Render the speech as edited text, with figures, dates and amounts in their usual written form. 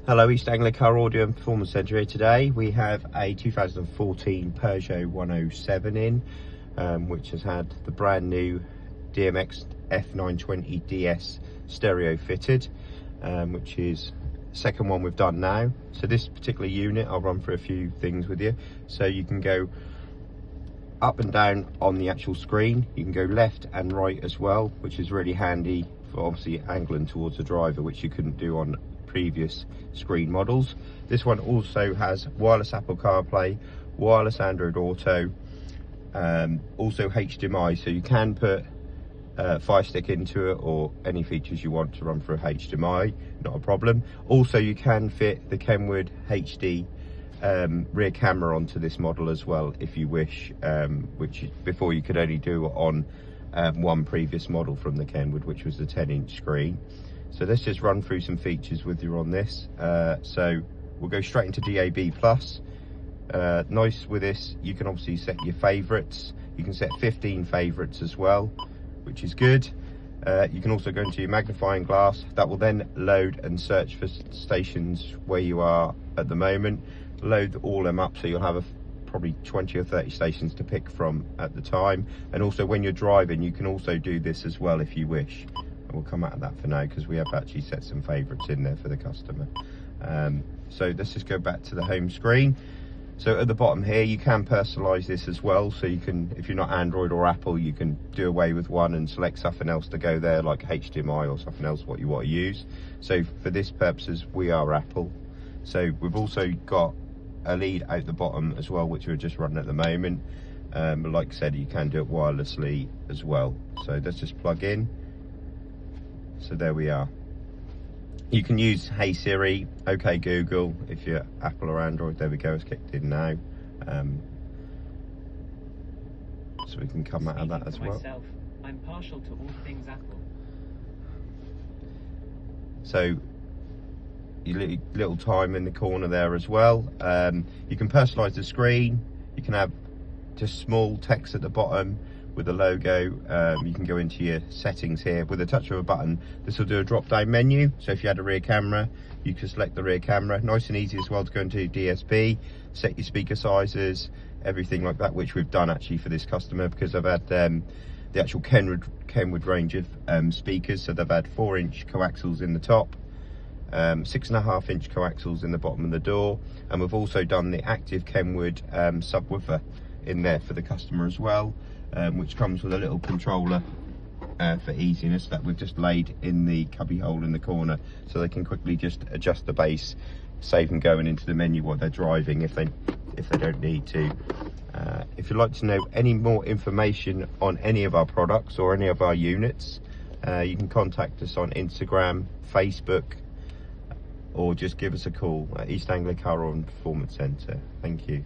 Hello, East Anglia Car Audio and Performance Centre here. Today we have a 2014 Peugeot 107 in, which has had the brand new DMX-F920DS stereo fitted, which is the second one we've done now. So this particular unit, I'll run through a few things with you. So you can go up and down on the actual screen, you can go left and right as well, which is really handy for obviously angling towards the driver, which you couldn't do on previous screen models. This one also has wireless Apple CarPlay, wireless Android Auto, also HDMI, so you can put Fire Stick into it or any features you want to run through HDMI, not a problem. Also you can fit the KENWOOD HD rear camera onto this model as well if you wish, which before you could only do on one previous model from the KENWOOD, which was the 10-inch screen. So let's just run through some features with you on this. So we'll go straight into DAB+. Nice with this, you can obviously set your favourites. You can set 15 favourites as well, which is good. You can also go into your magnifying glass. That will then load and search for stations where you are at the moment. Load all them up, so you'll have probably 20 or 30 stations to pick from at the time. And also when you're driving, you can also do this as well if you wish. We'll come out of that for now because we have actually set some favourites in there for the customer. So let's just go back to the home screen. So at the bottom here, you can personalise this as well. So you can, if you're not Android or Apple, you can do away with one and select something else to go there, like HDMI or something else what you want to use. So for this purposes, we are Apple. So we've also got a lead out the bottom as well, which we're just running at the moment. But like I said, you can do it wirelessly as well. So let's just plug in. So there we are. You can use Hey Siri, OK Google if you're Apple or Android. There we go, it's kicked in now. So we can come out of that as well. I'm partial to all things Apple. So your little time in the corner there as well. You can personalise the screen. You can have just small text at the bottom with a logo. You can go into your settings here with a touch of a button. This will do a drop down menu, so if you had a rear camera you can select the rear camera. Nice and easy as well to go into DSP, set your speaker sizes, everything like that, which we've done actually for this customer because I've had the actual KENWOOD range of speakers. So they've had 4-inch coaxials in the top, 6.5-inch coaxials in the bottom of the door, and we've also done the active KENWOOD subwoofer in there for the customer as well, which comes with a little controller for easiness that we've just laid in the cubby hole in the corner, so they can quickly just adjust the bass, save them going into the menu while they're driving if they don't need to. If you'd like to know any more information on any of our products or any of our units, you can contact us on Instagram, Facebook, or just give us a call at East Anglia Car and Performance Centre. Thank you.